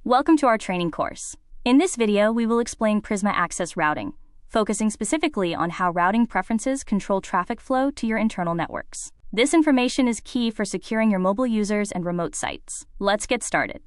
Welcome to our training course. In this video, we will explain Prisma Access routing, focusing specifically on how routing preferences control traffic flow to your internal networks. This information is key for securing your mobile users and remote sites. Let's get started.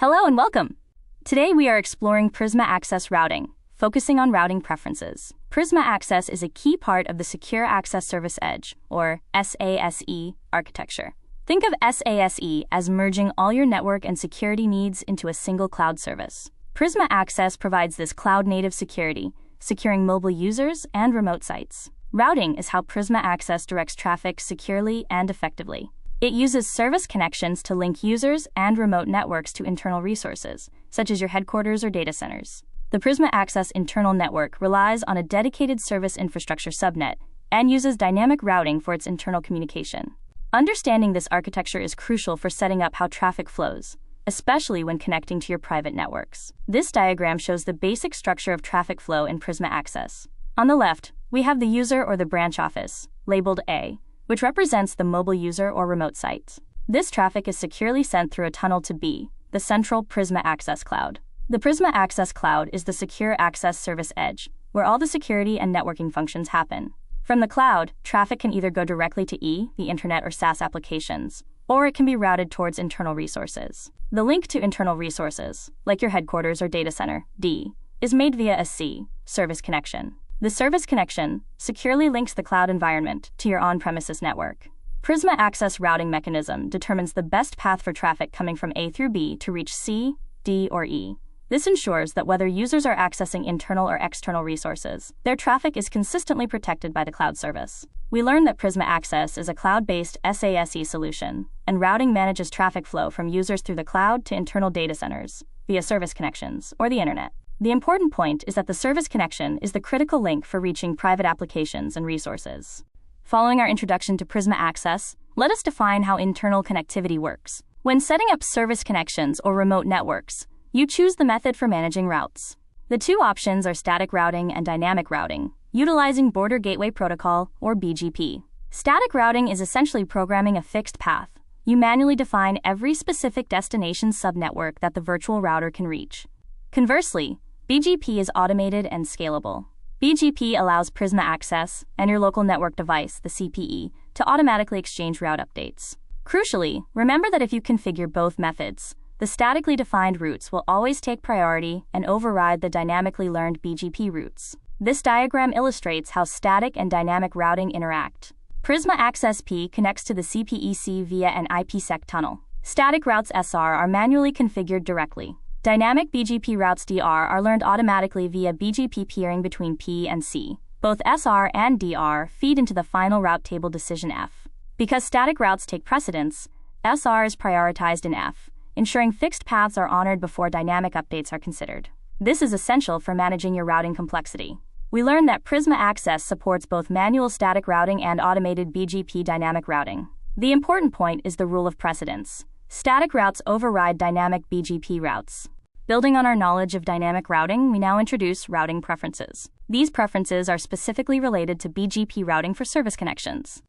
Hello and welcome. Today we are exploring Prisma Access routing, focusing on routing preferences. Prisma Access is a key part of the Secure Access Service Edge, or SASE, architecture. Think of SASE as merging all your network and security needs into a single cloud service. Prisma Access provides this cloud-native security, securing mobile users and remote sites. Routing is how Prisma Access directs traffic securely and effectively. It uses service connections to link users and remote networks to internal resources, such as your headquarters or data centers. The Prisma Access internal network relies on a dedicated service infrastructure subnet and uses dynamic routing for its internal communication. Understanding this architecture is crucial for setting up how traffic flows, especially when connecting to your private networks. This diagram shows the basic structure of traffic flow in Prisma Access. On the left, we have the user or the branch office, labeled A, which represents the mobile user or remote site. This traffic is securely sent through a tunnel to B, the central Prisma Access Cloud. The Prisma Access Cloud is the Secure Access Service Edge, where all the security and networking functions happen. From the cloud, traffic can either go directly to E, the internet or SaaS applications, or it can be routed towards internal resources. The link to internal resources, like your headquarters or data center, D, is made via a C, service connection. The service connection securely links the cloud environment to your on-premises network. Prisma Access routing mechanism determines the best path for traffic coming from A through B to reach C, D, or E. This ensures that whether users are accessing internal or external resources, their traffic is consistently protected by the cloud service. We learned that Prisma Access is a cloud-based SASE solution, and routing manages traffic flow from users through the cloud to internal data centers, via service connections, or the internet. The important point is that the service connection is the critical link for reaching private applications and resources. Following our introduction to Prisma Access, let us define how internal connectivity works. When setting up service connections or remote networks, you choose the method for managing routes. The two options are static routing and dynamic routing, utilizing Border Gateway Protocol, or BGP. Static routing is essentially programming a fixed path. You manually define every specific destination subnetwork that the virtual router can reach. Conversely, BGP is automated and scalable. BGP allows Prisma Access and your local network device, the CPE, to automatically exchange route updates. Crucially, remember that if you configure both methods, the statically defined routes will always take priority and override the dynamically learned BGP routes. This diagram illustrates how static and dynamic routing interact. Prisma Access P connects to the CPEC via an IPsec tunnel. Static routes SR are manually configured directly. Dynamic BGP routes DR are learned automatically via BGP peering between P and C. Both SR and DR feed into the final route table decision F. Because static routes take precedence, SR is prioritized in F, ensuring fixed paths are honored before dynamic updates are considered. This is essential for managing your routing complexity. We learned that Prisma Access supports both manual static routing and automated BGP dynamic routing. The important point is the rule of precedence. Static routes override dynamic BGP routes. Building on our knowledge of dynamic routing, we now introduce routing preferences. These preferences are specifically related to BGP routing for service connections.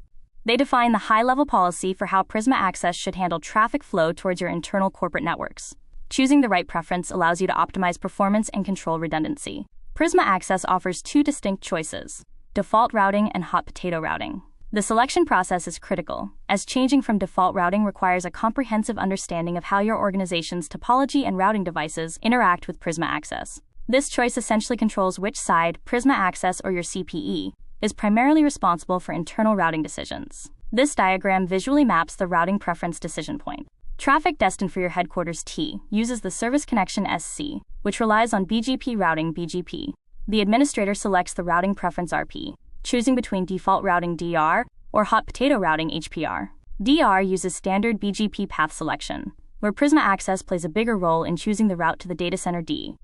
They define the high-level policy for how Prisma Access should handle traffic flow towards your internal corporate networks. Choosing the right preference allows you to optimize performance and control redundancy. Prisma Access offers two distinct choices: default routing and hot potato routing. The selection process is critical, as changing from default routing requires a comprehensive understanding of how your organization's topology and routing devices interact with Prisma Access. This choice essentially controls which side, Prisma Access or your CPE, is primarily responsible for internal routing decisions. This diagram visually maps the routing preference decision point. Traffic destined for your headquarters T uses the service connection SC, which relies on BGP routing BGP. The administrator selects the routing preference RP, choosing between default routing DR or hot potato routing HPR. DR uses standard BGP path selection, where Prisma Access plays a bigger role in choosing the route to the data center D.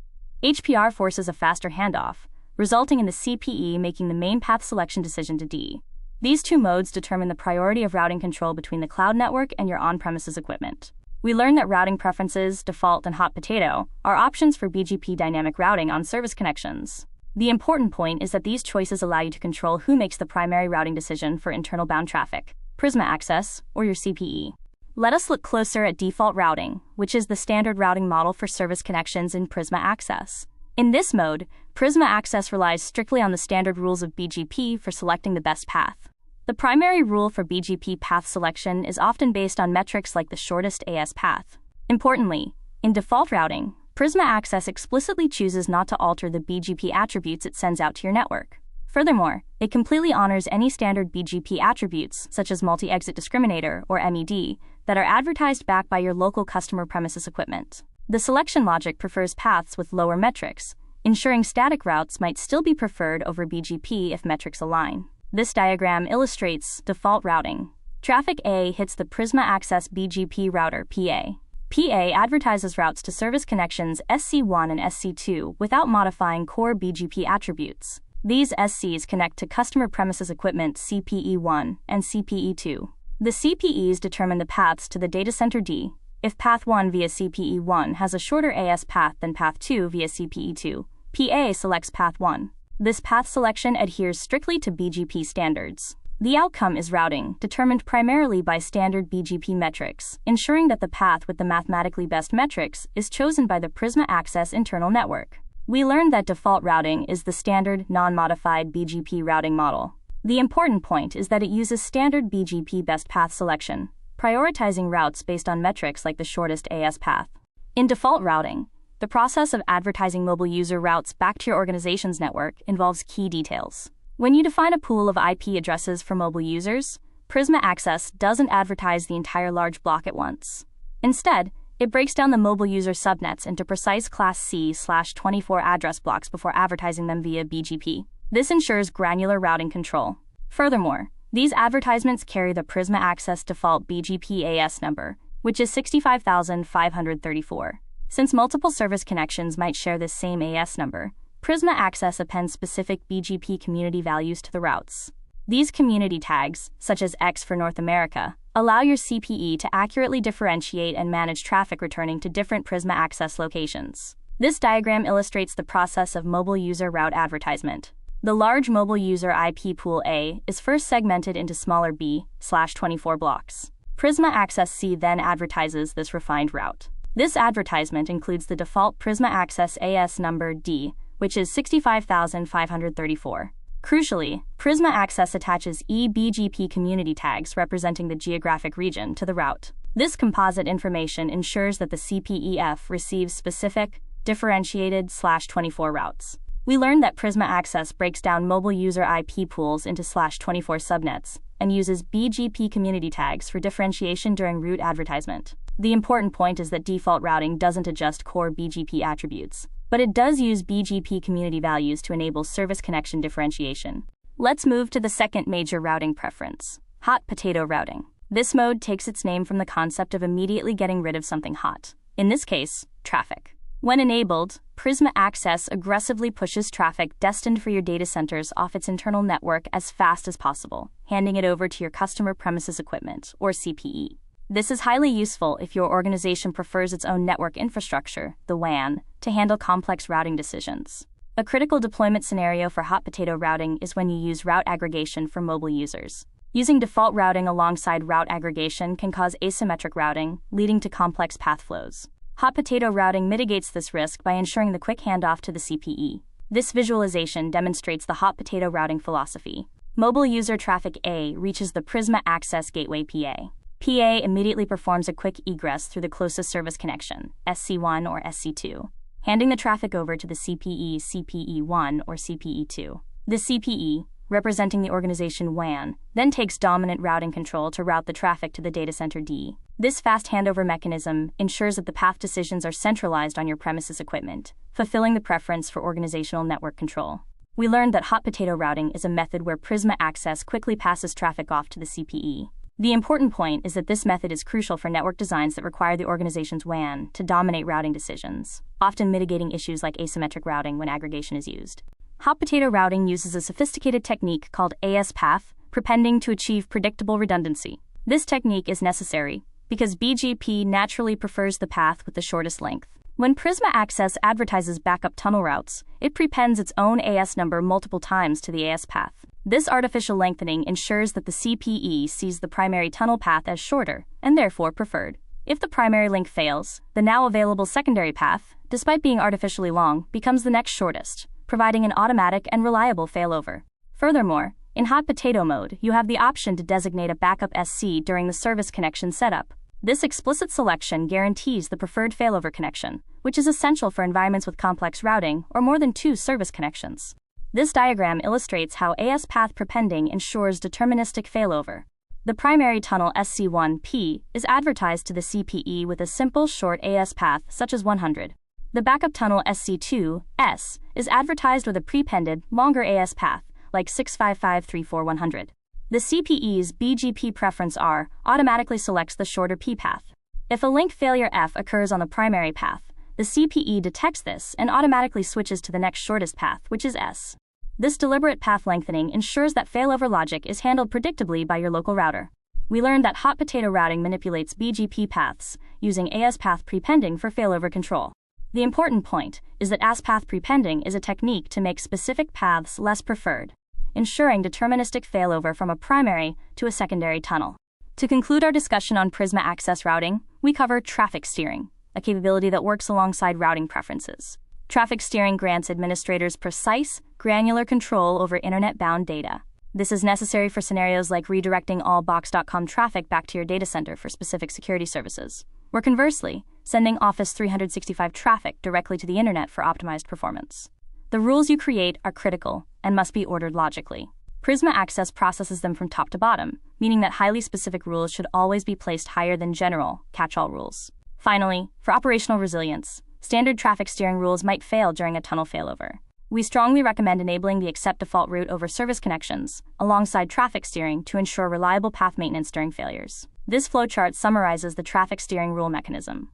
HPR forces a faster handoff, resulting in the CPE making the main path selection decision to D. These two modes determine the priority of routing control between the cloud network and your on-premises equipment. We learned that routing preferences, default, and hot potato are options for BGP dynamic routing on service connections. The important point is that these choices allow you to control who makes the primary routing decision for internal bound traffic, Prisma Access, or your CPE. Let us look closer at default routing, which is the standard routing model for service connections in Prisma Access. In this mode, Prisma Access relies strictly on the standard rules of BGP for selecting the best path. The primary rule for BGP path selection is often based on metrics like the shortest AS path. Importantly, in default routing, Prisma Access explicitly chooses not to alter the BGP attributes it sends out to your network. Furthermore, it completely honors any standard BGP attributes, such as multi-exit discriminator, or MED, that are advertised back by your local customer premises equipment. The selection logic prefers paths with lower metrics, ensuring static routes might still be preferred over BGP if metrics align. This diagram illustrates default routing. Traffic A hits the Prisma Access BGP router PA. PA advertises routes to service connections SC1 and SC2 without modifying core BGP attributes. These SCs connect to customer premises equipment CPE1 and CPE2. The CPEs determine the paths to the data center D. If path 1 via CPE1 has a shorter AS path than path 2 via CPE2, PA selects path 1. This path selection adheres strictly to BGP standards. The outcome is routing, determined primarily by standard BGP metrics, ensuring that the path with the mathematically best metrics is chosen by the Prisma Access internal network. We learned that default routing is the standard, non-modified BGP routing model. The important point is that it uses standard BGP best path selection, prioritizing routes based on metrics like the shortest AS path. In default routing, the process of advertising mobile user routes back to your organization's network involves key details. When you define a pool of IP addresses for mobile users, Prisma Access doesn't advertise the entire large block at once. Instead, it breaks down the mobile user subnets into precise Class C/24 address blocks before advertising them via BGP. This ensures granular routing control. Furthermore, these advertisements carry the Prisma Access default BGP AS number, which is 65,534. Since multiple service connections might share this same AS number, Prisma Access appends specific BGP community values to the routes. These community tags, such as X for North America, allow your CPE to accurately differentiate and manage traffic returning to different Prisma Access locations. This diagram illustrates the process of mobile user route advertisement. The large mobile user IP pool A is first segmented into smaller B/24 blocks. Prisma Access C then advertises this refined route. This advertisement includes the default Prisma Access AS number D, which is 65,534. Crucially, Prisma Access attaches eBGP community tags representing the geographic region to the route. This composite information ensures that the CPEF receives specific, differentiated/24 routes. We learned that Prisma Access breaks down mobile user IP pools into /24 subnets and uses BGP community tags for differentiation during route advertisement. The important point is that default routing doesn't adjust core BGP attributes, but it does use BGP community values to enable service connection differentiation. Let's move to the second major routing preference, hot potato routing. This mode takes its name from the concept of immediately getting rid of something hot, in this case, traffic. When enabled, Prisma Access aggressively pushes traffic destined for your data centers off its internal network as fast as possible, handing it over to your customer premises equipment, or CPE. This is highly useful if your organization prefers its own network infrastructure, the WAN, to handle complex routing decisions. A critical deployment scenario for hot potato routing is when you use route aggregation for mobile users. Using default routing alongside route aggregation can cause asymmetric routing, leading to complex path flows. Hot potato routing mitigates this risk by ensuring the quick handoff to the CPE. This visualization demonstrates the hot potato routing philosophy. Mobile user traffic A reaches the Prisma Access Gateway PA. PA immediately performs a quick egress through the closest service connection, SC1 or SC2, handing the traffic over to the CPE, CPE1 or CPE2. The CPE, representing the organization WAN, then takes dominant routing control to route the traffic to the data center D. This fast handover mechanism ensures that the path decisions are centralized on your premises equipment, fulfilling the preference for organizational network control. We learned that hot potato routing is a method where Prisma Access quickly passes traffic off to the CPE. The important point is that this method is crucial for network designs that require the organization's WAN to dominate routing decisions, often mitigating issues like asymmetric routing when aggregation is used. Hot potato routing uses a sophisticated technique called AS path prepending to achieve predictable redundancy. This technique is necessary because BGP naturally prefers the path with the shortest length. When Prisma Access advertises backup tunnel routes, it prepends its own AS number multiple times to the AS path. This artificial lengthening ensures that the CPE sees the primary tunnel path as shorter and therefore preferred. If the primary link fails, the now available secondary path, despite being artificially long, becomes the next shortest, providing an automatic and reliable failover. Furthermore, in hot potato mode, you have the option to designate a backup SC during the service connection setup. This explicit selection guarantees the preferred failover connection, which is essential for environments with complex routing or more than 2 service connections. This diagram illustrates how AS path prepending ensures deterministic failover. The primary tunnel SC1P is advertised to the CPE with a simple short AS path such as 100. The backup tunnel SC2S is advertised with a prepended, longer AS path, like 65534-100. The CPE's BGP preference R automatically selects the shorter P path. If a link failure F occurs on the primary path, the CPE detects this and automatically switches to the next shortest path, which is S. This deliberate path lengthening ensures that failover logic is handled predictably by your local router. We learned that hot potato routing manipulates BGP paths using AS path prepending for failover control. The important point is that AS path prepending is a technique to make specific paths less preferred, ensuring deterministic failover from a primary to a secondary tunnel. To conclude our discussion on Prisma access routing, we cover traffic steering, a capability that works alongside routing preferences. Traffic steering grants administrators precise, granular control over internet-bound data. This is necessary for scenarios like redirecting all box.com traffic back to your data center for specific security services, or conversely, sending Office 365 traffic directly to the internet for optimized performance. The rules you create are critical and must be ordered logically. Prisma Access processes them from top to bottom, meaning that highly specific rules should always be placed higher than general, catch-all rules. Finally, for operational resilience, standard traffic steering rules might fail during a tunnel failover. We strongly recommend enabling the accept default route over service connections, alongside traffic steering to ensure reliable path maintenance during failures. This flowchart summarizes the traffic steering rule mechanism.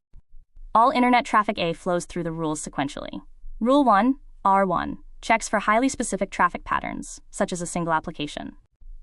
All internet traffic A flows through the rules sequentially. Rule 1, R1, checks for highly specific traffic patterns, such as a single application.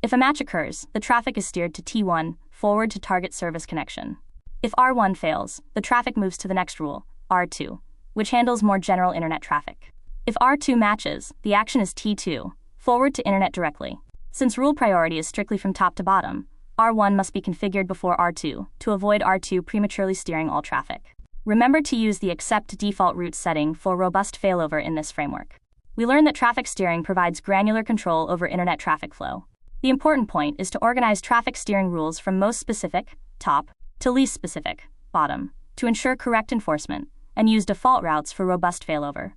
If a match occurs, the traffic is steered to T1, forward to target service connection. If R1 fails, the traffic moves to the next rule, R2, which handles more general internet traffic. If R2 matches, the action is T2, forward to internet directly. Since rule priority is strictly from top to bottom, R1 must be configured before R2 to avoid R2 prematurely steering all traffic. Remember to use the accept default route setting for robust failover in this framework. We learned that traffic steering provides granular control over internet traffic flow. The important point is to organize traffic steering rules from most specific, top, to least specific, bottom, to ensure correct enforcement, and use default routes for robust failover.